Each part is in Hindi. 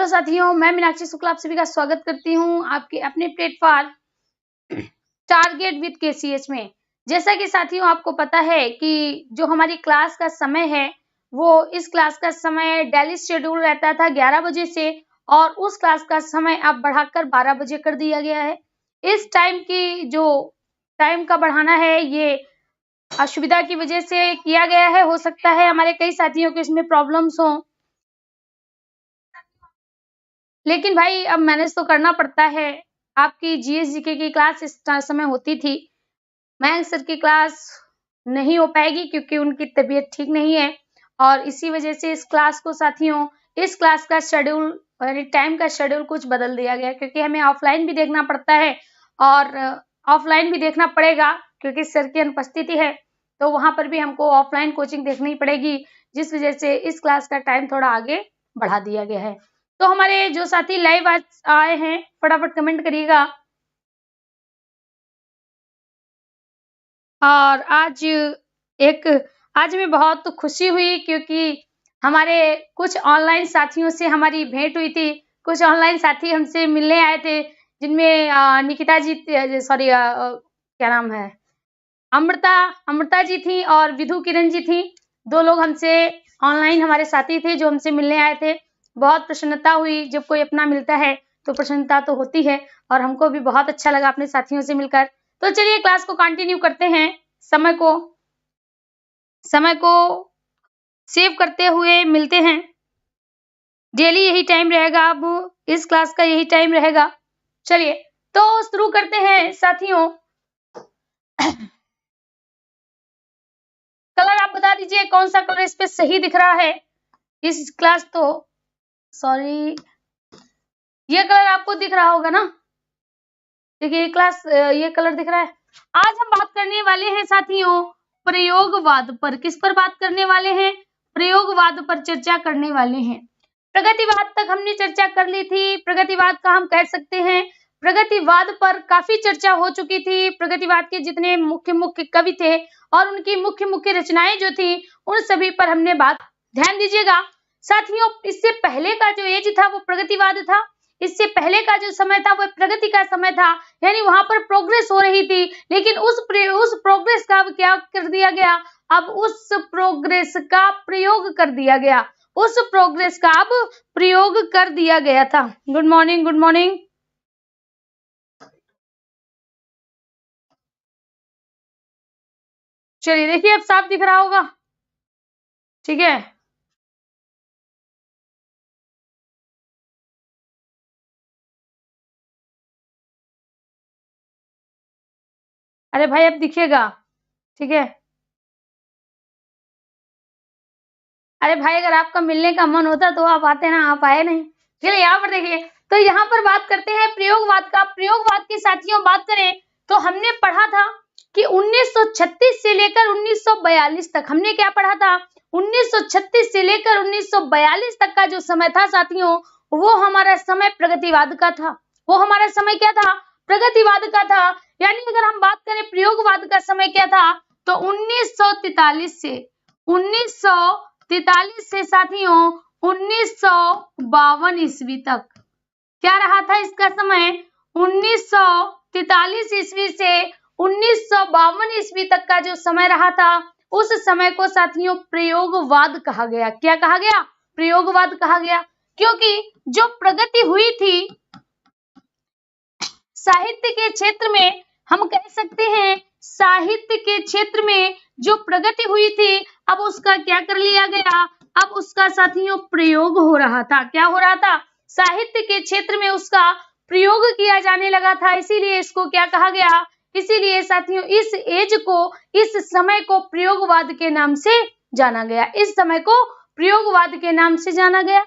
साथियों, मैं मीनाक्षी शुक्ला आप सभी का स्वागत करती हूं आपके अपने प्लेटफॉर्म टारगेट विद केसीएच में। जैसा कि साथियों आपको पता है कि जो हमारी क्लास का समय है वो इस क्लास का समय डेली शेड्यूल रहता था 11 बजे से, और उस क्लास का समय अब बढ़ाकर 12 बजे कर दिया गया है। इस टाइम की जो टाइम का बढ़ाना है ये असुविधा की वजह से किया गया है। हो सकता है हमारे कई साथियों को इसमें प्रॉब्लम्स हों, लेकिन भाई अब मैनेज तो करना पड़ता है। आपकी जीएस जीके की क्लास इस समय होती थी, मयंक सर की क्लास नहीं हो पाएगी क्योंकि उनकी तबीयत ठीक नहीं है, और इसी वजह से इस क्लास को साथियों इस क्लास का शेड्यूल यानी टाइम का शेड्यूल कुछ बदल दिया गया, क्योंकि हमें ऑफलाइन भी देखना पड़ता है और ऑफलाइन भी देखना पड़ेगा क्योंकि सर की अनुपस्थिति है, तो वहां पर भी हमको ऑफलाइन कोचिंग देखनी पड़ेगी, जिस वजह से इस क्लास का टाइम थोड़ा आगे बढ़ा दिया गया है। तो हमारे जो साथी लाइव आज आए हैं फटाफट कमेंट करिएगा। और आज में बहुत खुशी हुई क्योंकि हमारे कुछ ऑनलाइन साथियों से हमारी भेंट हुई थी। कुछ ऑनलाइन साथी हमसे मिलने आए थे, जिनमें निकिता जी क्या नाम है, अमृता जी थी और विधु किरण जी थी। 2 लोग हमसे ऑनलाइन हमारे साथी थे जो हमसे मिलने आए थे। बहुत प्रसन्नता हुई, जब कोई अपना मिलता है तो प्रसन्नता तो होती है, और हमको भी बहुत अच्छा लगा अपने साथियों से मिलकर। तो चलिए क्लास को कंटिन्यू करते हैं। समय को सेव करते हुए मिलते हैं। डेली यही टाइम रहेगा, अब इस क्लास का यही टाइम रहेगा। चलिए तो शुरू करते हैं साथियों। कलर आप बता दीजिए कौन सा कलर इस पे सही दिख रहा है। इस क्लास तो सॉरी, ये कलर आपको दिख रहा होगा ना। देखिए क्लास ये कलर दिख रहा है। आज हम बात करने वाले हैं साथियों प्रयोगवाद पर। किस पर बात करने वाले हैं? प्रयोगवाद पर चर्चा करने वाले हैं। प्रगतिवाद तक हमने चर्चा कर ली थी। प्रगतिवाद का हम कह सकते हैं, प्रगतिवाद पर काफी चर्चा हो चुकी थी। प्रगतिवाद के जितने मुख्य कवि थे और उनकी मुख्य रचनाएं जो थी उन सभी पर हमने बात। ध्यान दीजिएगा साथियों, इससे पहले का जो एज था वो प्रगतिवाद था। इससे पहले का जो समय था वो प्रगति का समय था, यानी वहां पर प्रोग्रेस हो रही थी। लेकिन उस प्रोग्रेस का अब क्या कर दिया गया? अब उस प्रोग्रेस का प्रयोग कर दिया गया। उस प्रोग्रेस का अब प्रयोग कर दिया गया था। Good morning, good morning. चलिए देखिए अब साफ दिख रहा होगा, ठीक है। अरे भाई अब दिखेगा, ठीक है। अरे भाई अगर आपका मिलने का मन होता तो आप आते ना, आप आए नहीं। चलिए यहाँ पर देखिए, तो यहाँ पर बात करते हैं प्रयोगवाद का। प्रयोगवाद की साथियों बात करें तो हमने पढ़ा था कि 1936 से लेकर 1942 तक हमने क्या पढ़ा था? 1936 से लेकर 1942 तक का जो समय था साथियों, वो हमारा समय प्रगतिवाद का था। वो हमारा समय क्या था? प्रगतिवाद का था। यानी अगर हम बात करें प्रयोगवाद का समय क्या था, तो 1943 से साथियों 1952 ईस्वी तक क्या रहा था इसका समय? 1943 ईस्वी से 1952 ईस्वी तक का जो समय रहा था, उस समय को साथियों प्रयोगवाद कहा गया। क्या कहा गया? प्रयोगवाद कहा गया। क्योंकि जो प्रगति हुई थी साहित्य के क्षेत्र में, हम कह सकते हैं साहित्य के क्षेत्र में जो प्रगति हुई थी, अब उसका क्या कर लिया गया? अब उसका साथियों प्रयोग हो रहा था। क्या हो रहा था? साहित्य के क्षेत्र में उसका प्रयोग किया जाने लगा था, इसीलिए इसको क्या कहा गया? इसीलिए साथियों इस एज को, इस समय को प्रयोगवाद के नाम से जाना गया। इस समय को प्रयोगवाद के नाम से जाना गया।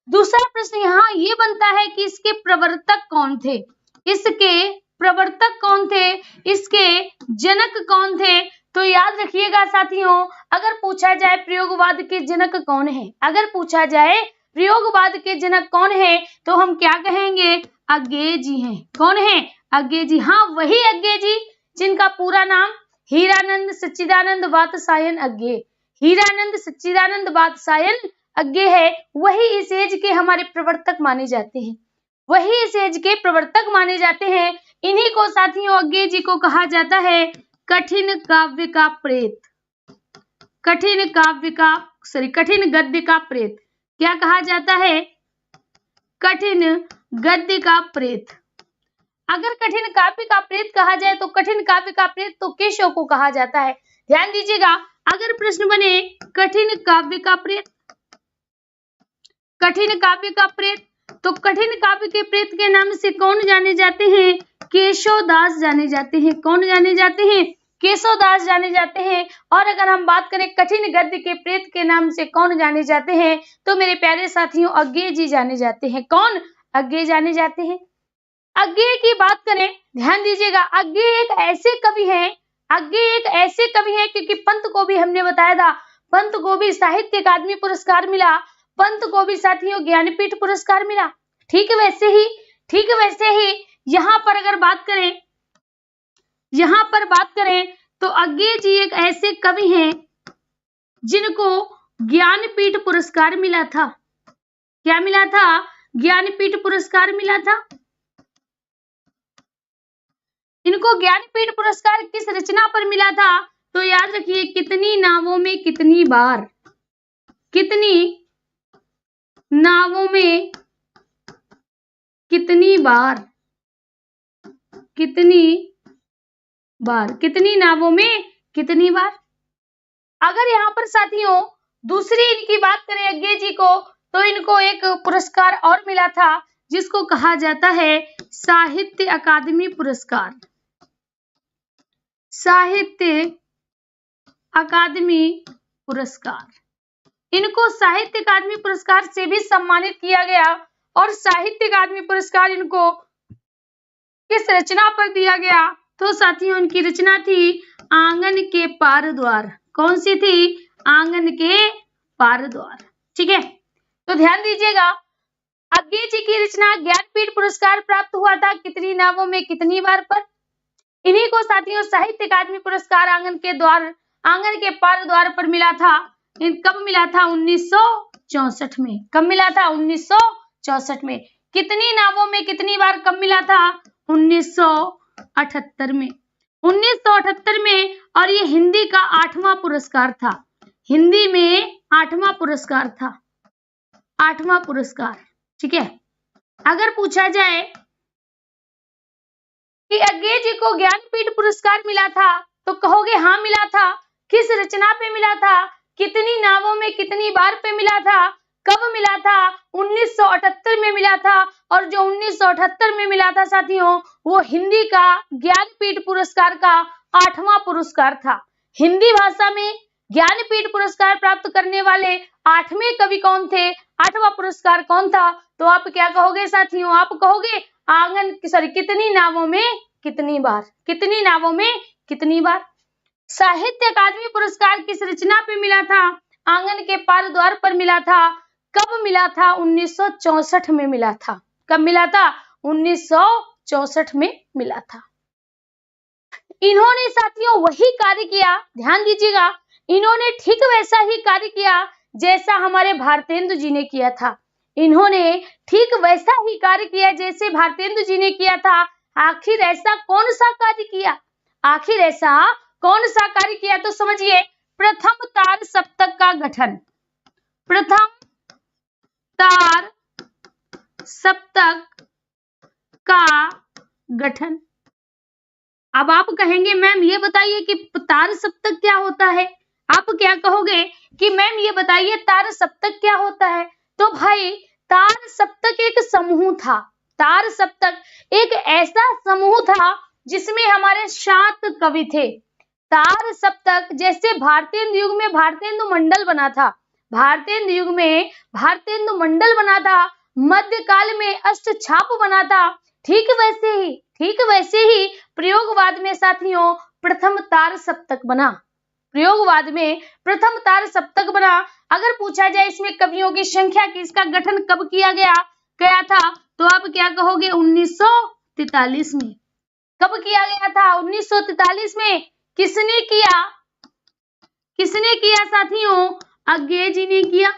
दूसरा प्रश्न यहाँ ये बनता है कि इसके प्रवर्तक कौन थे? इसके प्रवर्तक कौन थे? इसके जनक कौन थे? तो याद रखिएगा साथियों, अगर पूछा जाए प्रयोगवाद के जनक कौन है, अगर पूछा जाए प्रयोगवाद के जनक कौन है, तो हम क्या कहेंगे? अज्ञे जी हैं। कौन है? अज्ञे जी। हाँ, वही अज्ञे जी जिनका पूरा नाम हीरानंद सच्चिदानंद वात्स्यायन अज्ञे। हीरानंद सच्चिदानंद वात्स्यायन अज्ञे है, वही इस एज के हमारे प्रवर्तक माने जाते हैं, वही इस एज के प्रवर्तक माने जाते हैं। इन्हीं को साथियों अज्ञे जी को कहा जाता है कठिन काव्य का प्रेत, कठिन गद्य का प्रेत। क्या कहा जाता है? कठिन गद्य का प्रेत। अगर कठिन काव्य का प्रेत कहा जाए तो कठिन काव्य का प्रेत तो केशव को कहा जाता है। ध्यान दीजिएगा, अगर प्रश्न बने कठिन काव्य का प्रेत, कठिन काव्य का प्रेत, तो कठिन काव्य के प्रेत के नाम से कौन जाने जाते हैं? केशव दास जाने जाते हैं। कौन जाने जाते हैं? केशव दास जाने जाते हैं। और अगर हम बात करें कठिन गद्य के प्रेत के नाम से कौन जाने जाते हैं, तो मेरे प्यारे साथियों अज्ञे जी जाने जाते हैं। कौन? अज्ञे जाने जाते हैं। अज्ञे की बात करें, ध्यान दीजिएगा, अज्ञे एक ऐसे कवि हैं, अज्ञे एक ऐसे कवि हैं क्योंकि पंत को भी हमने बताया था, पंत को भी साहित्य अकादमी पुरस्कार मिला, पंत को भी साथियों ज्ञानपीठ पुरस्कार मिला। ठीक वैसे ही यहाँ पर अगर बात करें, यहाँ पर बात करें तो अज्ञे जी एक ऐसे कवि हैं जिनको ज्ञानपीठ पुरस्कार मिला था। क्या मिला था? ज्ञानपीठ पुरस्कार मिला था। इनको ज्ञानपीठ पुरस्कार किस रचना पर मिला था? तो याद रखिए, कितनी नावों में कितनी बार, कितनी नावों में कितनी बार, कितनी बार, कितनी नावों में कितनी बार। अगर यहाँ पर साथियों दूसरी इनकी बात करें अज्ञे जी को, तो इनको एक पुरस्कार और मिला था जिसको कहा जाता है साहित्य अकादमी पुरस्कार, साहित्य अकादमी पुरस्कार। इनको साहित्य अकादमी पुरस्कार से भी सम्मानित किया गया। और साहित्य अकादमी पुरस्कार इनको किस रचना पर दिया गया? तो साथियों इनकी रचना थी आंगन के पार द्वार। कौन सी थी? आंगन के पार द्वार। ठीक है, तो ध्यान दीजिएगा, अज्ञे जी की रचना ज्ञानपीठ पुरस्कार प्राप्त हुआ था कितनी नावों में कितनी बार पर। इन्हीं को साथियों साहित्य अकादमी पुरस्कार आंगन के पार द्वार पर मिला था। कब मिला था? 1964 में। कब मिला था? 1964 में। कितनी नावों में कितनी बार कब मिला था? 1978 में। 1978 में। और ये हिंदी का 8वां पुरस्कार था। हिंदी में 8वां पुरस्कार था, 8वां पुरस्कार। ठीक है, अगर पूछा जाए कि अज्ञे जी को ज्ञानपीठ पुरस्कार मिला था तो कहोगे हाँ मिला था। किस रचना पे मिला था? कितनी नावों में कितनी बार पे मिला था? कब मिला था? 1978 में मिला था। और जो 1978 में मिला था साथियों, वो हिंदी का ज्ञानपीठ पुरस्कार का 8वां पुरस्कार था। हिंदी भाषा में ज्ञानपीठ पुरस्कार प्राप्त करने वाले 8वें कवि कौन थे? 8वां पुरस्कार कौन था? तो आप क्या कहोगे साथियों? आप कहोगे कितनी नावों में कितनी बार, कितनी नावों में कितनी बार। साहित्य अकादमी पुरस्कार किस रचना पे मिला था? आंगन के पार द्वार पर मिला था। कब मिला था? 1964 में मिला था। कब मिला था? 1964 में मिला था। इन्होंने साथियों वही कार्य किया, ध्यान दीजिएगा, इन्होंने ठीक वैसा ही कार्य किया जैसा हमारे भारतेंदु जी ने किया था। इन्होंने ठीक वैसा ही कार्य किया जैसे भारतेंदु जी ने किया था। आखिर ऐसा कौन सा कार्य किया? आखिर ऐसा कौन सा कार्य किया? तो समझिए, प्रथम तार सप्तक का गठन, प्रथम तार सप्तक का गठन। अब आप कहेंगे मैम ये बताइए कि तार सप्तक क्या होता है? आप क्या कहोगे कि मैम ये बताइए तार सप्तक क्या होता है? तो भाई तार सप्तक एक समूह था। तार सप्तक एक ऐसा समूह था जिसमें हमारे 7 कवि थे। तार सप्तक जैसे भारतेंदु युग में भारतेंदु मंडल बना था, भारतेंदु युग में भारतेंदु मंडल बना था, मध्यकाल में अष्टछाप बना था, ठीक वैसे ही प्रयोगवाद में साथियों प्रथम तार सप्तक बना। प्रयोगवाद में प्रथम तार सप्तक बना। अगर पूछा जाए इसमें कवियों की संख्या की, इसका गठन कब किया गया था, तो आप क्या कहोगे? 1943 में। कब किया गया था? 1943 में। किसने किया? किसने किया साथियों? अज्ञे जी ने किया।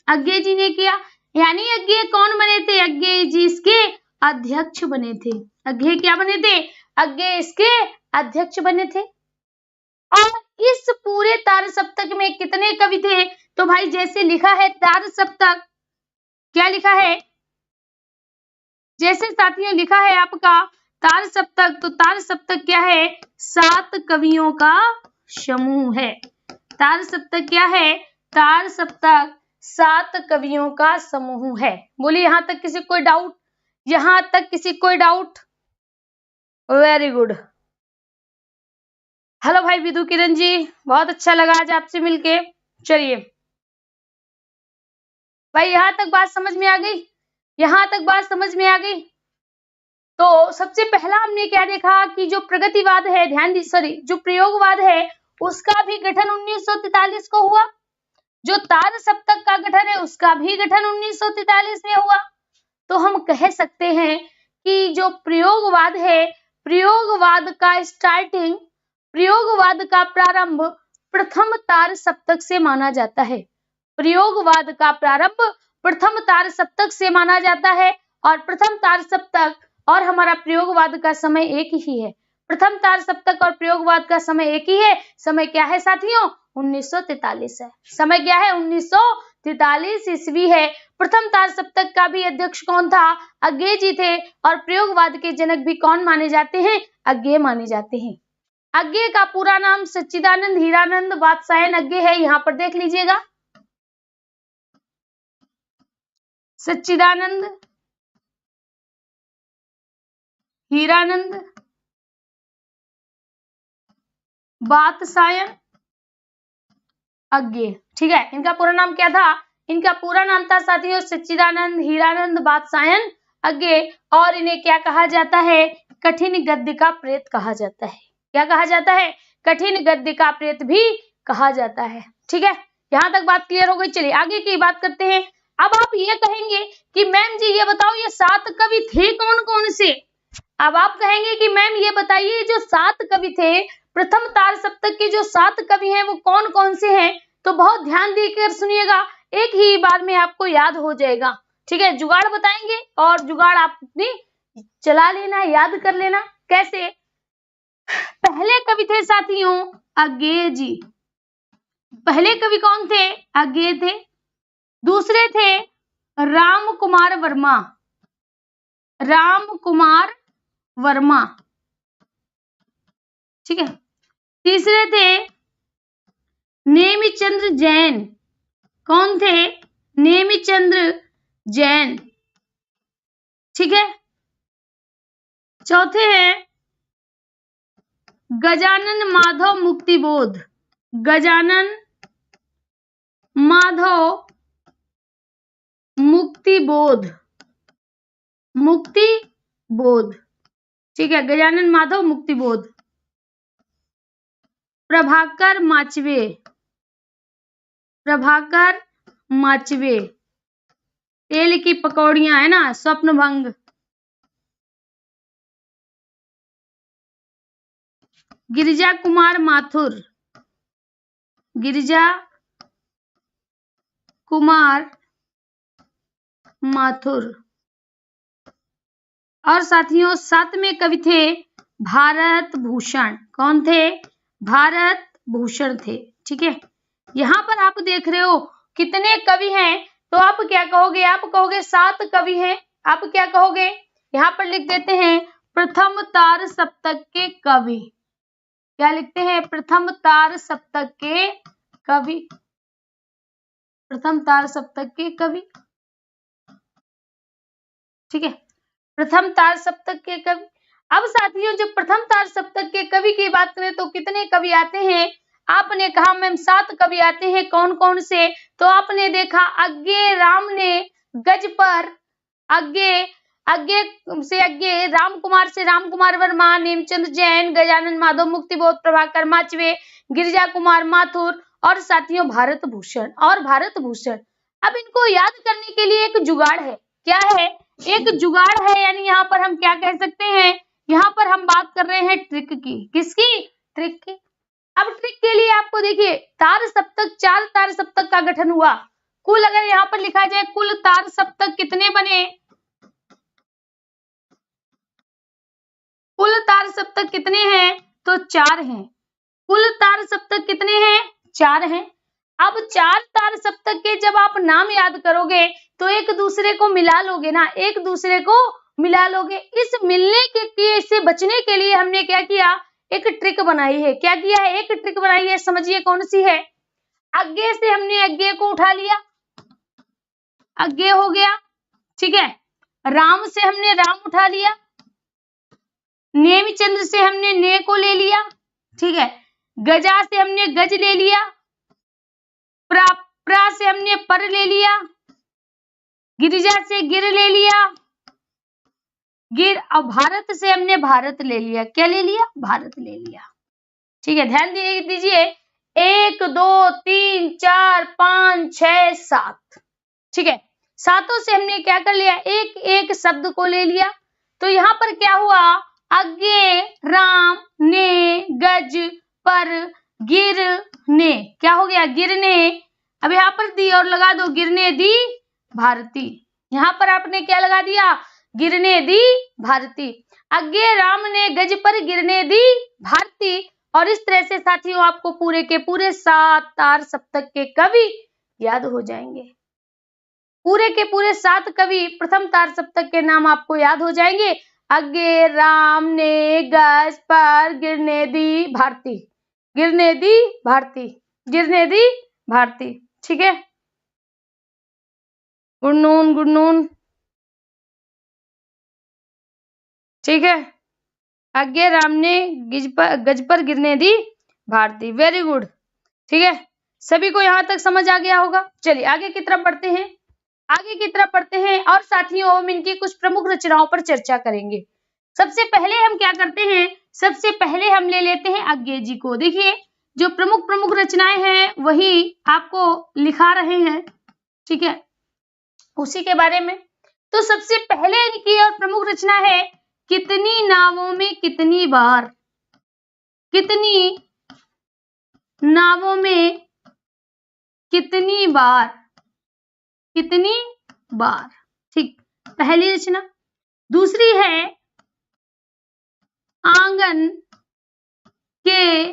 अज्ञे जी ने किया। यानी अज्ञे कौन बने थे? अज्ञे जी इसके अध्यक्ष बने थे। अज्ञे क्या बने थे? अज्ञे इसके अध्यक्ष बने थे। और इस पूरे तार सप्तक में कितने कवि थे? तो भाई जैसे लिखा है तार सप्तक, क्या लिखा है? जैसे साथियों लिखा है आपका तार सप्तक, तो तार सप्तक क्या है? 7 कवियों का समूह है। तार सप्तक क्या है? तार सप्तक 7 कवियों का समूह है। बोलिए यहां तक किसी कोई डाउट? यहां तक किसी कोई डाउट? Very good. हेलो भाई विदु किरण जी, बहुत अच्छा लगा आज आपसे मिलके। चलिए भाई यहां तक बात समझ में आ गई? यहां तक बात समझ में आ गई? तो सबसे पहला हमने क्या देखा कि जो प्रगतिवाद है, ध्यान दी, सॉरी, जो प्रयोगवाद है उसका भी गठन 1943 को हुआ। जो तार सप्तक का गठन है उसका भी गठन 1943 में हुआ। तो हम कह सकते हैं कि जो प्रयोगवाद है, प्रयोगवाद का स्टार्टिंग, प्रयोगवाद का प्रारंभ प्रथम तार सप्तक से माना जाता है। प्रयोगवाद का प्रारंभ प्रथम तार सप्तक से माना जाता है और प्रथम तार सप्तक और हमारा प्रयोगवाद का समय एक ही है। प्रथम तार सप्तक और प्रयोगवाद का समय एक ही है। समय क्या है साथियों? 1943 है। समय क्या है? 1943 ईस्वी है। प्रथम तार सप्तक का भी अध्यक्ष कौन था? अज्ञे जी थे। और प्रयोगवाद के जनक भी कौन माने जाते हैं? अज्ञे माने जाते हैं। अज्ञे का पूरा नाम सच्चिदानंद हीरानंद वात्सायन अज्ञे है। यहाँ पर देख लीजिएगा, सच्चिदानंद हीरानंद वात्सायन अज्ञे। ठीक है, इनका पूरा नाम क्या था? इनका पूरा नाम था साथियों सच्चिदानंद हीरानंद वात्सायन अज्ञे। और इन्हें क्या कहा जाता है? कठिन गद्य का प्रेत कहा जाता है। क्या कहा जाता है? कठिन गद्य का प्रेत भी कहा जाता है। ठीक है, यहां तक बात क्लियर हो गई। चलिए आगे की बात करते हैं। अब आप ये कहेंगे कि मैम जी ये बताओ ये 7 कवि थे कौन कौन से? अब आप कहेंगे कि मैम ये बताइए जो 7 कवि थे, प्रथम तार सप्तक के जो 7 कवि हैं वो कौन कौन से हैं? तो बहुत ध्यान देकर सुनिएगा, एक ही बार में आपको याद हो जाएगा। ठीक है, जुगाड़ बताएंगे और जुगाड़ आपने चला लेना, याद कर लेना। कैसे? पहले कवि थे साथियों अज्ञे जी। पहले कवि कौन थे? अज्ञे थे। दूसरे थे राम कुमार वर्मा। राम कुमार वर्मा। ठीक है। तीसरे थे नेमिचंद्र जैन। कौन थे? नेमिचंद्र जैन। ठीक है। चौथे हैं गजानन माधव मुक्तिबोध। गजानन माधव मुक्तिबोध। मुक्तिबोध। ठीक है, गजानन माधव मुक्तिबोध। प्रभाकर माचवे। प्रभाकर माचवे। तेल की पकौड़ियां है ना, स्वप्न भंग। गिरिजा कुमार माथुर। गिरिजा कुमार माथुर। और साथियों 7वें कवि थे भारत भूषण। कौन थे? भारत भूषण थे। ठीक है, यहाँ पर आप देख रहे हो कितने कवि हैं, तो आप क्या कहोगे? आप कहोगे 7 कवि हैं। आप क्या कहोगे? यहाँ पर लिख देते हैं प्रथम तार सप्तक के कवि। क्या लिखते हैं? प्रथम तार सप्तक के कवि। प्रथम तार सप्तक के कवि। ठीक है, प्रथम तार सप्तक के कवि। अब साथियों जब प्रथम तार सप्तक के कवि की बात करें तो कितने कवि आते हैं? आपने कहा मैम 7 कवि आते हैं। कौन कौन से? तो आपने देखा अज्ञे राम ने गज पर, अज्ञे से अज्ञे, राम कुमार से राम कुमार वर्मा, नेमचंद जैन, गजानन माधव मुक्तिबोध, प्रभाकर माचवे, गिरिजा कुमार माथुर और साथियों भारत भूषण। और भारत भूषण, अब इनको याद करने के लिए एक जुगाड़ है। क्या है? एक जुगाड़ है। यानी यहाँ पर हम क्या कह सकते हैं? यहाँ पर हम बात कर रहे हैं ट्रिक की। किसकी? ट्रिक की। अब ट्रिक के लिए आपको देखिए तार सप्तक, 4 तार सप्तक का गठन हुआ। कुल अगर यहाँ पर लिखा जाए कुल तार सप्तक कितने बने, कुल तार सप्तक कितने हैं, तो 4 हैं। कुल तार सप्तक कितने हैं, 4 हैं। अब 4 तार सप्तक के जब आप नाम याद करोगे तो एक दूसरे को मिला लोगे ना, एक दूसरे को मिला लोगे। इस मिलने के से बचने के लिए हमने क्या किया, एक ट्रिक बनाई है। क्या किया है, एक ट्रिक बनाई है, समझिए कौन सी है। अज्ञे से हमने अज्ञे को उठा लिया, अज्ञे हो गया, ठीक है। राम से हमने राम उठा लिया, नेमिचंद्र से हमने ने को ले लिया, ठीक है। गजा से हमने गज ले लिया, प्रा से हमने पर ले लिया, गिरिजा से गिर ले लिया, गिर। अब भारत से हमने भारत ले लिया, क्या ले लिया, भारत ले लिया, ठीक है। ध्यान दीजिए 1 2 3 4 5 6 7, ठीक है। सातों से हमने क्या कर लिया, एक एक शब्द को ले लिया। तो यहाँ पर क्या हुआ, अज्ञे, राम, ने, गज, पर, गिर, ने, क्या हो गया, गिरने। अब यहाँ पर दी और लगा दो, गिरने दी भारती। यहाँ पर आपने क्या लगा दिया, गिरने दी भारती। अज्ञे राम ने गज पर गिरने दी भारती। और इस तरह से साथियों आपको पूरे के पूरे 7 तार सप्तक के कवि याद हो जाएंगे। पूरे के पूरे 7 कवि प्रथम तार सप्तक के नाम आपको याद हो जाएंगे। अज्ञे, राम, ने, गज, पर, गिरने दी भारती, गिरने दी भारती, गिरने दी भारती, ठीक है। गुड नून, गुड नून, ठीक है। अज्ञे, राम ने गज पर गिरने दी भारती, वेरी गुड, ठीक है। सभी को यहाँ तक समझ आ गया होगा। चलिए आगे की तरफ बढ़ते हैं, आगे की तरफ बढ़ते हैं और साथियों हम इनकी कुछ प्रमुख रचनाओं पर चर्चा करेंगे। सबसे पहले हम क्या करते हैं, सबसे पहले हम ले लेते हैं अज्ञे जी को। देखिए जो प्रमुख प्रमुख रचनाएं हैं वही आपको लिखा रहे हैं, ठीक है, उसी के बारे में। तो सबसे पहले इनकी और प्रमुख रचना है, कितनी नावों में कितनी बार, कितनी नावों में कितनी बार, कितनी बार, ठीक, पहली रचना। दूसरी है आंगन के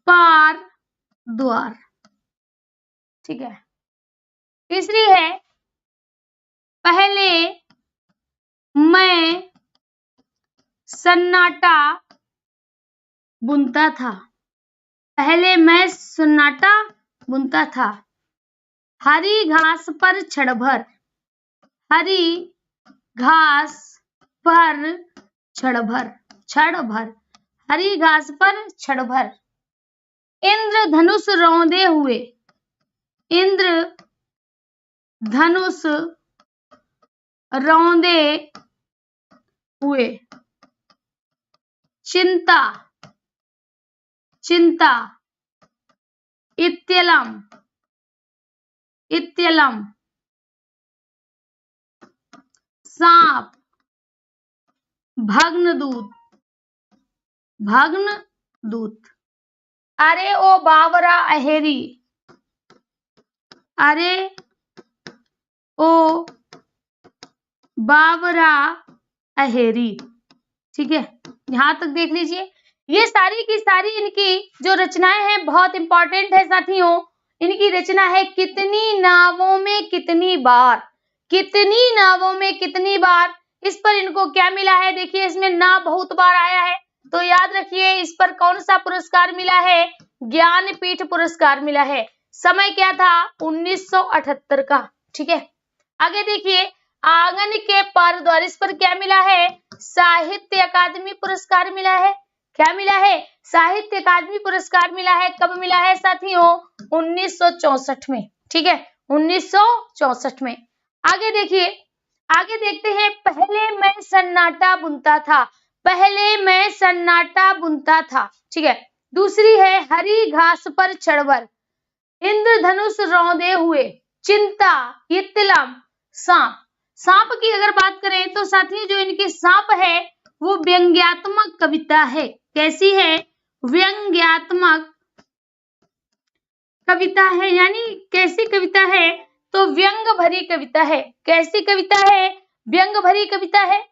पार द्वार, ठीक है। तीसरी है पहले मैं सन्नाटा बुनता था, पहले मैं सन्नाटा बुनता था। हरी घास पर क्षण भर, हरी घास पर क्षण भर, क्षण भर, हरी घास पर क्षण भर। इंद्र धनुष रौंदे हुए, इंद्र धनुष रौंदे हुए। चिंता, चिंता, इत्यलम, इत्यलम। सांप, भग्न दूत, भग्न दूत। अरे ओ बावरा अहेरी, अरे ओ बावरा अहेरी, ठीक है। यहां तक देख लीजिए। ये सारी की सारी इनकी जो रचनाएं हैं बहुत इंपॉर्टेंट है साथियों। इनकी रचना है कितनी नावों में कितनी बार, कितनी नावों में कितनी बार। इस पर इनको क्या मिला है, देखिए इसमें ना बहुत बार आया है, तो याद रखिए इस पर कौन सा पुरस्कार मिला है, ज्ञानपीठ पुरस्कार मिला है। समय क्या था, 1978 का, ठीक है। आगे देखिए आंगन के पार द्वार, इस पर क्या मिला है, साहित्य अकादमी पुरस्कार मिला है। क्या मिला है, साहित्य अकादमी पुरस्कार मिला है। कब मिला है साथियों, 1964 में, ठीक है, 1964 में। आगे देखिए, आगे देखते हैं पहले मैं सन्नाटा बुनता था, पहले मैं सन्नाटा बुनता था, ठीक है। दूसरी है हरी घास पर क्षणभर, इंद्रधनुष रौंदे हुए, चिंता, इत्तलम, सांप। सांप की अगर बात करें तो साथियों जो इनकी सांप है वो व्यंग्यात्मक कविता है। कैसी है, व्यंग्यात्मक कविता है, यानी कैसी कविता है? तो व्यंग भरी कविता है। कैसी कविता है? व्यंग भरी कविता है।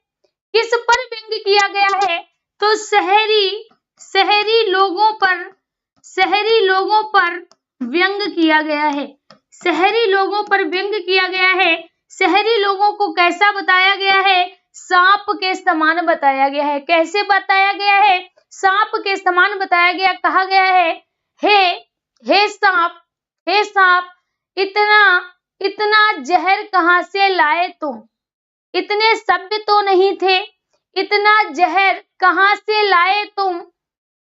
किस पर व्यंग किया गया है? तो शहरी लोगों पर व्यंग किया गया है। शहरी लोगों पर व्यंग किया गया है। शहरी लोगों को कैसा बताया गया है? सांप के समान बताया गया है। कैसे बताया गया है? सांप के समान बताया गया। कहा गया है, हे सांप, इतना जहर कहां से लाए तुम? इतने सभ्य तो नहीं थे, इतना जहर कहां से लाए तुम?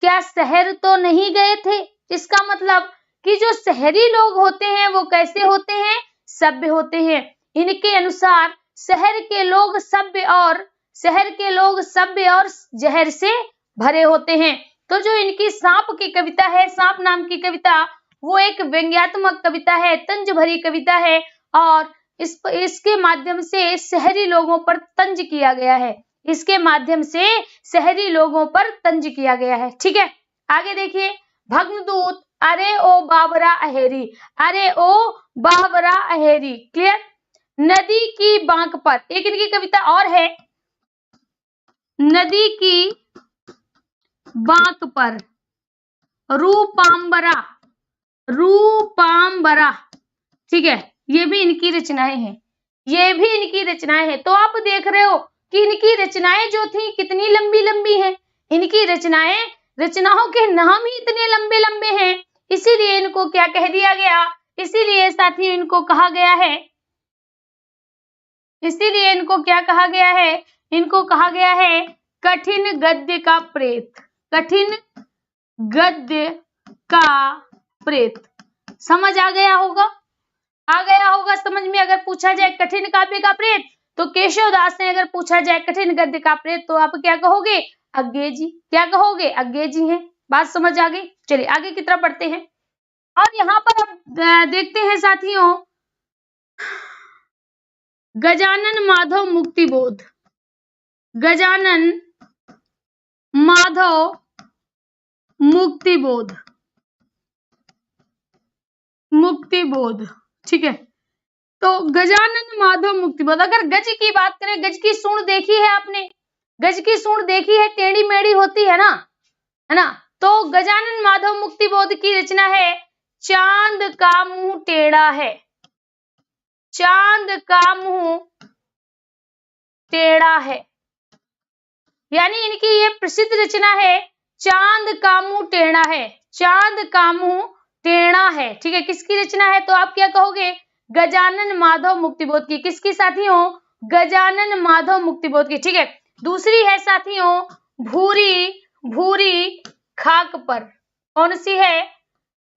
क्या शहर तो नहीं गए थे? इसका मतलब कि जो शहरी लोग होते हैं वो कैसे होते हैं? सभ्य होते हैं। इनके अनुसार शहर के लोग सभ्य और जहर से भरे होते हैं। तो जो इनकी सांप की कविता है, सांप नाम की कविता, वो एक व्यंग्यात्मक कविता है, तंज भरी कविता है और इसके माध्यम से शहरी लोगों पर तंज किया गया है। इसके माध्यम से शहरी लोगों पर तंज किया गया है। ठीक है, आगे देखिए। भग्नदूत, अरे ओ बाबरा अहेरी, अरे ओ बाबरा अहेरी। क्लियर? नदी की बांक पर, एक इनकी कविता और है, नदी की बांक पर रूपांबरा। ठीक है, ये भी इनकी रचनाएं हैं। तो आप देख रहे हो कि इनकी रचनाएं जो थी कितनी लंबी लंबी हैं। इनकी रचनाओं के नाम ही इतने लंबे लंबे हैं, इसीलिए इनको क्या कह दिया गया? इसीलिए साथियों इनको कहा गया है, इनको कहा गया है कठिन गद्य का प्रेत। कठिन गद्य का प्रेत। समझ आ गया होगा समझ में। अगर पूछा जाए कठिन काव्य का प्रेत, तो केशवदास से अगर पूछा जाए कठिन गद्य का प्रेत, तो आप क्या कहोगे? अज्ञे जी। क्या कहोगे? अज्ञे जी हैं। बात समझ आ गई? चलिए आगे की तरफ बढ़ते हैं। और यहाँ पर आप देखते हैं साथियों, गजानन माधव मुक्तिबोध। गजानन माधव मुक्तिबोध। ठीक है, तो गजानन माधव मुक्तिबोध। अगर गज की बात करें, गज की सूंड देखी है आपने? गज की सूंड देखी है, टेढ़ी मेढ़ी होती है ना? तो गजानन माधव मुक्तिबोध की रचना है चांद का मुंह टेढ़ा है। चांद का मुंह टेढ़ा है, यानी इनकी ये प्रसिद्ध रचना है चांद का मुंह टेढ़ा है। चांद का मुंह टेढ़ा है। ठीक है, किसकी रचना है? तो आप क्या कहोगे? गजानन माधव मुक्तिबोध की। किसकी साथियों? गजानन माधव मुक्तिबोध की। ठीक है, दूसरी है साथियों भूरी खाक पर। कौन सी है?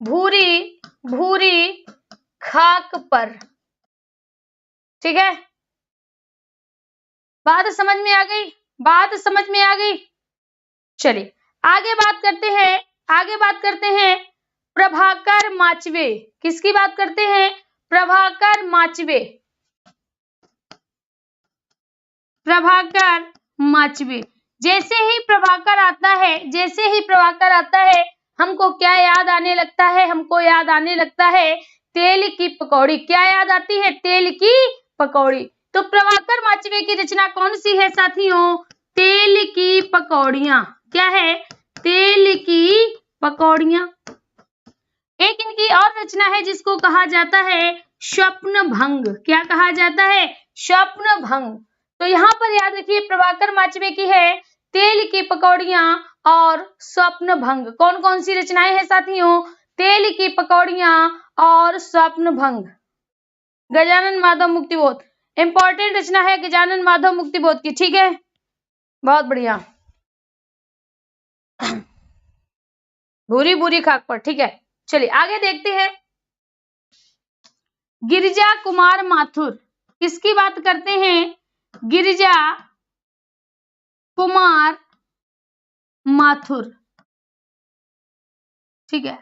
भूरी खाक पर। ठीक है, बात समझ में आ गई? चलिए आगे बात करते हैं प्रभाकर माचवे। किसकी बात करते हैं? प्रभाकर माचवे। जैसे ही प्रभाकर आता है, हमको क्या याद आने लगता है? हमको याद आने लगता है तेल की पकौड़ी। क्या याद आती है? तेल की पकौड़ी। तो प्रभाकर माचवे की रचना कौन सी है साथियों? तेल की पकौड़ियां। क्या है? तेल की पकौड़ियां। एक इनकी और रचना है जिसको कहा जाता है स्वप्न भंग। क्या कहा जाता है? स्वप्न भंग। तो यहाँ पर याद रखिए, प्रभाकर माचवे की है तेल की पकौड़ियां और स्वप्न भंग। कौन कौन सी रचनाएं हैं साथियों? तेल की पकौड़ियां और स्वप्न भंग। गजानन माधव मुक्तिबोध, इंपॉर्टेंट रचना है गजानन माधव मुक्तिबोध की। ठीक है, बहुत बढ़िया। भूरी खाक पर। ठीक है, चलिए आगे देखते हैं। गिरिजा कुमार माथुर। किसकी बात करते हैं? गिरिजा कुमार माथुर। ठीक है,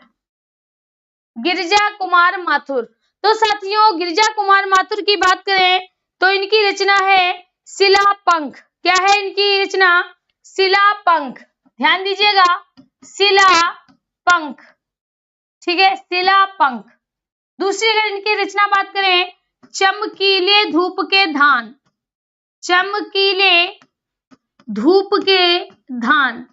गिरिजा कुमार माथुर। तो साथियों गिरिजा कुमार माथुर की बात करें तो इनकी रचना है शिलापंख। क्या है इनकी रचना? शिलापंख। ध्यान दीजिएगा, शिलापंख। ठीक है, शिलापंख। दूसरी अगर इनकी रचना बात करें, चमकीले धूप के धान, चमकीले धूप के धान।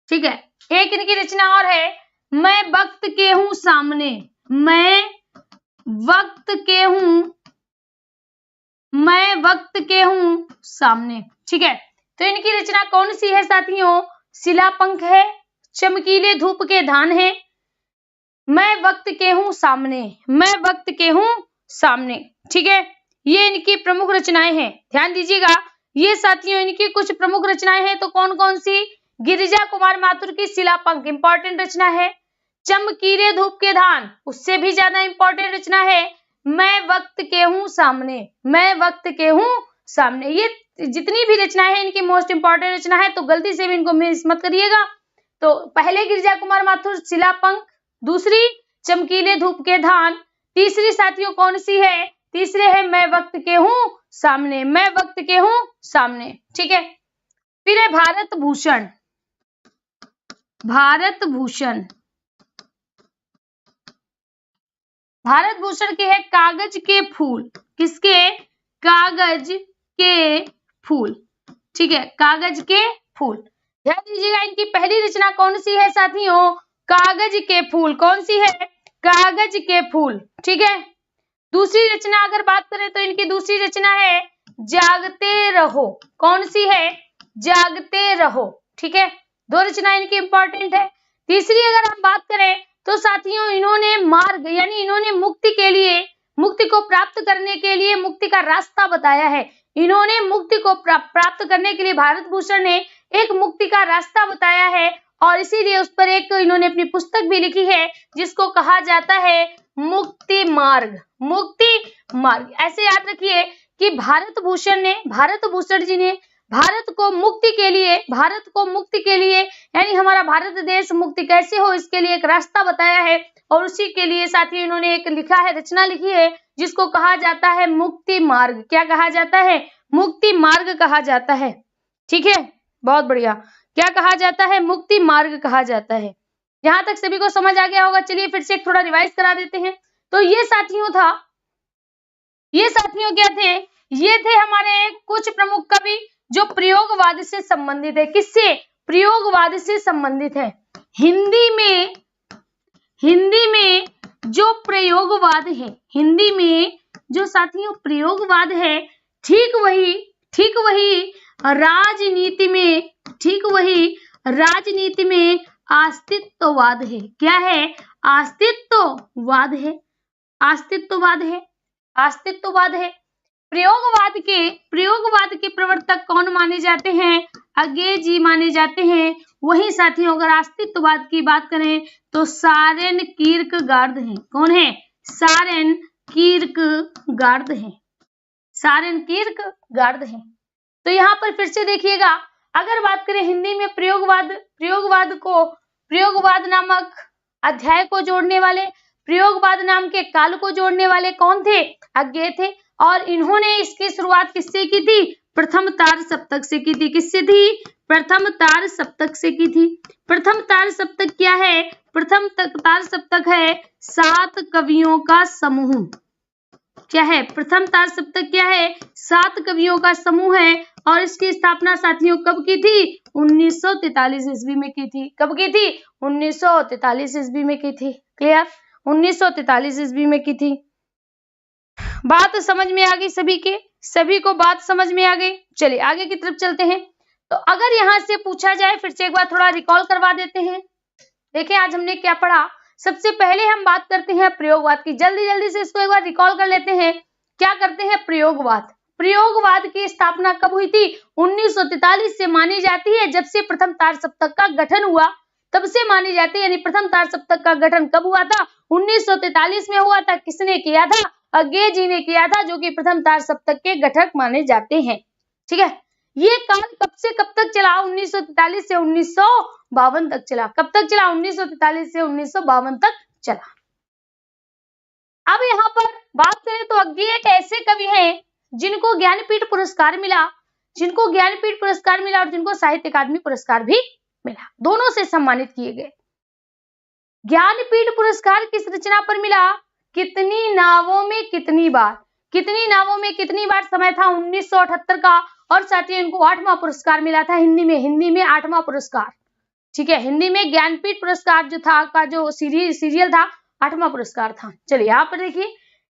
ठीक है, एक इनकी रचना और है, मैं वक्त के हूं सामने, मैं वक्त के हूं, मैं वक्त के हूं सामने। ठीक है, तो इनकी रचना कौन सी है साथियों? शिलापंख है, चमकीले धूप के धान है, मैं वक्त के हूं सामने, मैं वक्त के हूं सामने। ठीक है, ये इनकी प्रमुख रचनाएं हैं। ध्यान दीजिएगा, ये साथियों इनकी कुछ प्रमुख रचनाएं हैं। तो कौन कौन सी? गिरिजा कुमार माथुर की शिलापंख इंपॉर्टेंट रचना है। चमकीले धूप के धान उससे भी ज्यादा इंपॉर्टेंट रचना है। मैं वक्त के हूं सामने, मैं वक्त के हूं सामने। ये जितनी भी रचनाएं हैं इनकी मोस्ट इंपॉर्टेंट रचना है, तो गलती से भी इनको मिस मत करिएगा। तो पहले गिरिजा कुमार माथुर शिलापंख, दूसरी चमकीले धूप के धान, तीसरी साथियों कौन सी है? तीसरे है मैं वक्त के हूं सामने, मैं वक्त के हूं सामने। ठीक है, फिर है भारत भूषण। भारत भूषण, भारत भूषण के है कागज के फूल। किसके? कागज के फूल। ठीक है, कागज के फूल। ध्यान दीजिएगा, इनकी पहली रचना कौन सी है साथियों? कागज के फूल। कौन सी है? कागज के फूल। ठीक है, दूसरी रचना अगर बात करें तो इनकी दूसरी रचना है जागते रहो। कौन सी है? जागते रहो। ठीक है, दो रचना इनकी इंपॉर्टेंट है। तीसरी अगर हम बात करें तो साथियों इन्होंने मार्ग यानी इन्होंने मुक्ति के लिए, मुक्ति को प्राप्त करने के लिए मुक्ति का रास्ता बताया है। इन्होंने मुक्ति को प्राप्त करने के लिए भारत भूषण ने एक मुक्ति का रास्ता बताया है, और इसीलिए उस पर एक इन्होंने अपनी पुस्तक भी लिखी है जिसको कहा जाता है मुक्ति मार्ग। मुक्ति मार्ग। ऐसे याद रखिए कि भारत भूषण जी ने भारत को मुक्ति के लिए यानी हमारा भारत देश मुक्ति कैसे हो इसके लिए एक रास्ता बताया है, और उसी के लिए साथियों इन्होंने एक लिखा है, रचना लिखी है जिसको कहा जाता है मुक्ति मार्ग। क्या कहा जाता है? मुक्ति मार्ग कहा जाता है। ठीक है, बहुत बढ़िया। क्या कहा जाता है? मुक्ति मार्ग कहा जाता है। यहां तक सभी को समझ आ गया होगा। चलिए फिर से थोड़ा रिवाइज करा देते हैं। तो ये साथियों क्या थे? ये थे हमारे कुछ प्रमुख कवि जो प्रयोगवाद से संबंधित है। किससे? प्रयोगवाद से संबंधित है। हिंदी में जो प्रयोगवाद है, हिंदी में जो साथियों प्रयोगवाद है, ठीक वही राजनीति में अस्तित्ववाद है। क्या है? अस्तित्ववाद है। प्रयोगवाद के प्रवर्तक कौन माने जाते हैं? अगे जी माने जाते हैं। वही साथियों अगर अस्तित्ववाद की बात करें तो सारेन कीर्केगार्ड हैं। कौन है? सारेन कीर्केगार्ड हैं। तो यहाँ पर फिर से देखिएगा, अगर बात करें हिंदी में प्रयोगवाद नामक अध्याय को जोड़ने वाले, प्रयोगवाद नाम के काल को जोड़ने वाले कौन थे? अज्ञे थे। और इन्होंने इसकी शुरुआत किससे की थी? प्रथम तार सप्तक से की थी। किससे थी? प्रथम तार सप्तक से की थी। प्रथम तार सप्तक क्या है? प्रथम तार सप्तक है 7 कवियों का समूह। क्या है? प्रथम तार सप्तक क्या है? 7 कवियों का समूह है, और इसकी स्थापना साथियों कब की थी? 1943 ईस्वी में की थी। कब की थी? 1943 ईस्वी में की थी। क्लियर? 1943 ईस्वी में की थी। बात समझ में आ गई सभी को बात समझ में आ गई। चलिए आगे की तरफ चलते हैं। तो अगर यहाँ से पूछा जाए, फिर से एक बार थोड़ा रिकॉल करवा देते हैं। देखिए आज हमने क्या पढ़ा। सबसे पहले हम बात करते हैं प्रयोगवाद की। जल्दी से इसको एक बार रिकॉल कर लेते हैं। क्या करते हैं? प्रयोगवाद की स्थापना कब हुई थी? 1943 से मानी जाती है, जब से प्रथम तार सप्तक का गठन हुआ तब से मानी जाती है। यानी प्रथम तार सप्तक का गठन कब हुआ था? 1943 में हुआ था। किसने किया था? अज्ञे जी ने किया था, जो कि प्रथम तार सप्तक के गठक माने जाते हैं। ठीक है, ये काल कब से कब तक चला? 1943 से 1952 तक चला। कब तक चला? 1943 से 1952 तक चला। अब यहाँ पर बात करें तो अज्ञे एक ऐसे कवि हैं जिनको ज्ञानपीठ पुरस्कार मिला, और जिनको साहित्य अकादमी पुरस्कार भी मिला। दोनों से सम्मानित किए गए। ज्ञानपीठ पुरस्कार किस रचना पर मिला? कितनी नावों में कितनी बार। कितनी नावों में कितनी बार समय था 1978 का। और साथियों इनको 8वां पुरस्कार मिला था हिंदी में 8वां पुरस्कार। ठीक है, हिंदी में ज्ञानपीठ पुरस्कार जो था का जो सीरियल था 8वां पुरस्कार था। चलिए यहाँ पर देखिए,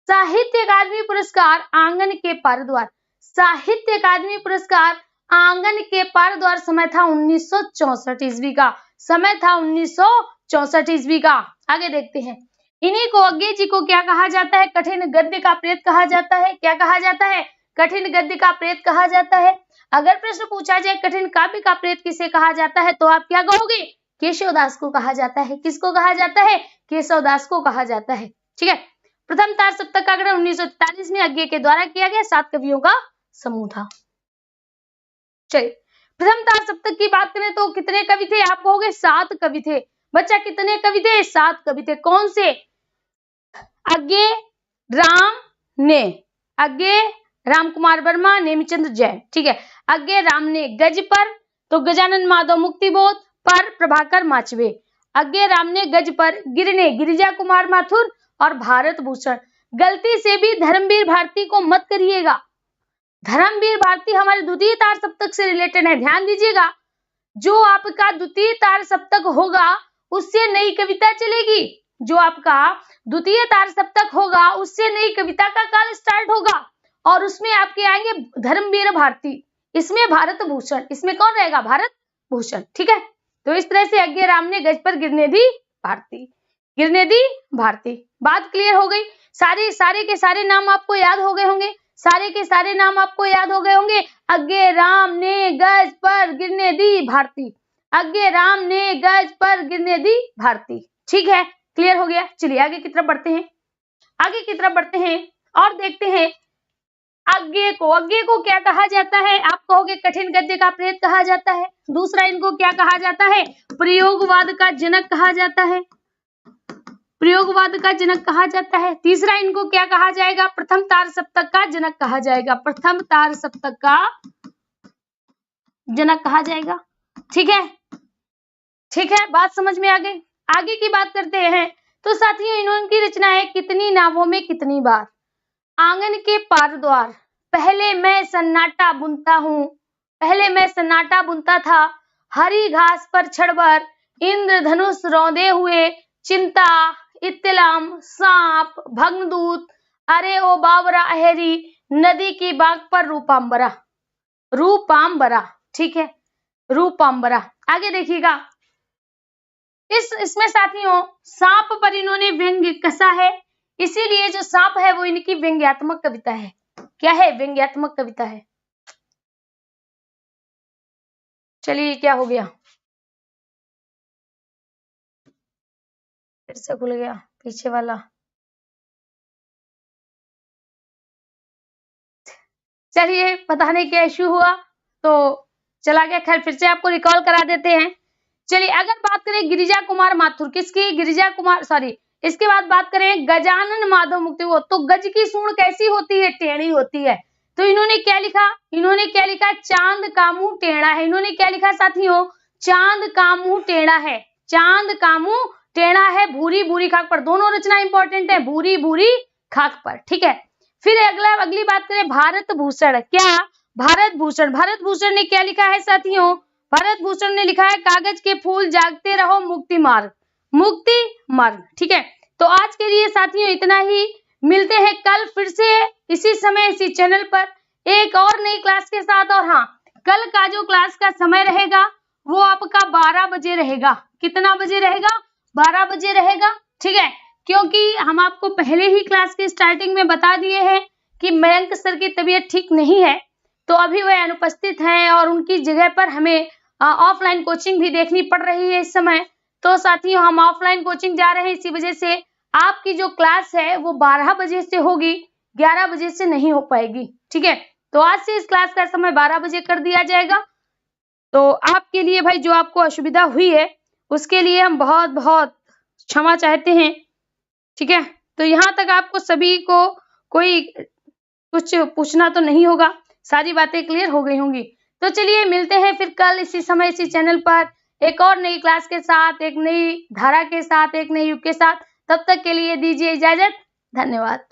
साहित्य अकादमी पुरस्कार आंगन के पार द्वार। साहित्य अकादमी पुरस्कार आंगन के पार द्वार समय था 1964 ईस्वी का। समय था 1964 ईस्वी का। आगे देखते हैं, इन्हीं को अज्ञे जी को क्या कहा जाता है? कठिन गद्य का प्रेत कहा जाता है। क्या कहा जाता है? कठिन गद्य का प्रेत कहा जाता है। अगर प्रश्न पूछा जाए कठिन काव्य का प्रेत किसे कहा जाता है तो आप क्या कहोगे? केशवदास को कहा जाता है। किसको कहा जाता है? केशवदास को कहा जाता है। ठीक है, प्रथम तार सप्तक का ग्रहण 1943 में अज्ञे के द्वारा किया गया। 7 कवियों का समूह था। चलिए, प्रथम तार सप्तक की बात करें तो कितने कवि थे? आप कहोगे 7 कवि थे। बच्चा कितने कवि थे? 7 कवि थे। कौन से? अज्ञे, राम, ने। अज्ञे, राम कुमार वर्मा, नेमिचंद्र जैन। ठीक है, अज्ञे राम ने गज पर तो गजानन माधव मुक्तिबोध पर प्रभाकर माचवे। अज्ञे राम ने गज पर गिरने गिरिजा कुमार माथुर और भारत भूषण। गलती से भी धर्मवीर भारती को मत करिएगा। धर्मवीर भारती हमारे द्वितीय तार सप्तक से रिलेटेड है, ध्यान दीजिएगा। जो आपका द्वितीय तार सप्तक होगा उससे नई कविता चलेगी। जो आपका द्वितीय तार सप्तक होगा उससे नई कविता का काल स्टार्ट होगा और उसमें आपके आएंगे धर्मवीर भारती, इसमें भारत भूषण। इसमें कौन रहेगा? भारत भूषण। ठीक है, तो इस तरह से अज्ञे राम ने गज पर गिरने दी भारती, गिरने दी भारती। बात क्लियर हो गई। सारे के सारे नाम आपको याद हो गए होंगे। सारे के सारे नाम आपको याद हो गए होंगे। अज्ञे राम ने गज पर गिरने दी भारती। अज्ञे राम ने गज पर गिरने दी भारती। ठीक है, क्लियर हो गया। चलिए आगे की तरफ बढ़ते हैं। आगे की तरफ बढ़ते हैं और देखते हैं अज्ञे को क्या कहा जाता है? आप कहोगे कठिन गद्य का प्रेत कहा जाता है। दूसरा, इनको क्या कहा जाता है? प्रयोगवाद का जनक कहा जाता है। प्रयोगवाद का जनक कहा जाता है। तीसरा, इनको क्या कहा जाएगा? प्रथम तार सप्तक का जनक कहा जाएगा। प्रथम तार सप्तक का जनक कहा जाएगा। ठीक है, ठीक है, बात समझ में आ गई। आगे की बात करते हैं तो साथियों इनकी रचना है कितनी नावों में कितनी बार। आंगन के पार द्वार। पहले मैं सन्नाटा बुनता हूँ, पहले मैं सन्नाटा बुनता था, हरी घास पर छड़बर, इंद्रधनुष रौंदे हुए, चिंता, इत्तिलाम, सांप, भग्नदूत, अरे ओ बावरा अहेरी, नदी की बाग पर रूपांबरा। रूपांबरा, ठीक है, रूपांबरा। आगे देखिएगा, इसमें साथियों सांप पर इन्होंने व्यंग्य कसा है, इसीलिए जो सांप है वो इनकी व्यंग्यात्मक कविता है। क्या है? व्यंग्यात्मक कविता है। चलिए क्या हो गया? फिर से खुल गया पीछे वाला। चलिए पता नहीं क्या इश्यू हुआ तो चला गया। खैर फिर से आपको रिकॉल करा देते हैं। चलिए अगर बात करें गिरिजा कुमार माथुर, किसकी? गिरिजा कुमार, सॉरी, इसके बाद बात करें गजानन माधव मुक्तिबोध, तो गज की सूंड कैसी होती है? टेढ़ी होती है। तो इन्होंने क्या लिखा? इन्होंने क्या लिखा? चांद का मुंह टेढ़ा है। इन्होंने क्या लिखा साथियों? चांद का मुंह टेढ़ा है। चांद का मुंह टेढ़ा है, भूरी भूरी खाक पर। दोनों रचना इंपॉर्टेंट है, भूरी भूरी खाक पर। ठीक है, फिर अगली बात करें भारत भूषण। क्या? भारत भूषण। भारत भूषण ने क्या लिखा है साथियों? भारत भूषण ने लिखा है कागज के फूल जागते रहो मुक्ति मार्ग, मुक्ति मार्ग। ठीक है, तो आज के लिए साथियों इतना ही। मिलते हैं कल फिर से इसी समय इसी चैनल पर एक और नई क्लास के साथ। और हाँ, कल का जो क्लास का समय रहेगा वो आपका 12 बजे रहेगा। कितना बजे रहेगा? 12 बजे रहेगा। ठीक है, क्योंकि हम आपको पहले ही क्लास की स्टार्टिंग में बता दिए हैं कि मयंक सर की तबीयत ठीक नहीं है, तो अभी वह अनुपस्थित हैं और उनकी जगह पर हमें ऑफलाइन कोचिंग भी देखनी पड़ रही है इस समय। तो साथियों हम ऑफलाइन कोचिंग जा रहे हैं, इसी वजह से आपकी जो क्लास है वो 12 बजे से होगी, 11 बजे से नहीं हो पाएगी। ठीक है, तो आज से इस क्लास का समय 12 बजे कर दिया जाएगा। तो आपके लिए भाई जो आपको असुविधा हुई है उसके लिए हम बहुत बहुत क्षमा चाहते हैं। ठीक है, तो यहाँ तक आपको सभी को कोई कुछ पूछना तो नहीं होगा, सारी बातें क्लियर हो गई होंगी। तो चलिए मिलते हैं फिर कल इसी समय इसी चैनल पर एक और नई क्लास के साथ, एक नई धारा के साथ, एक नए युग के साथ। तब तक के लिए दीजिए इजाजत। धन्यवाद।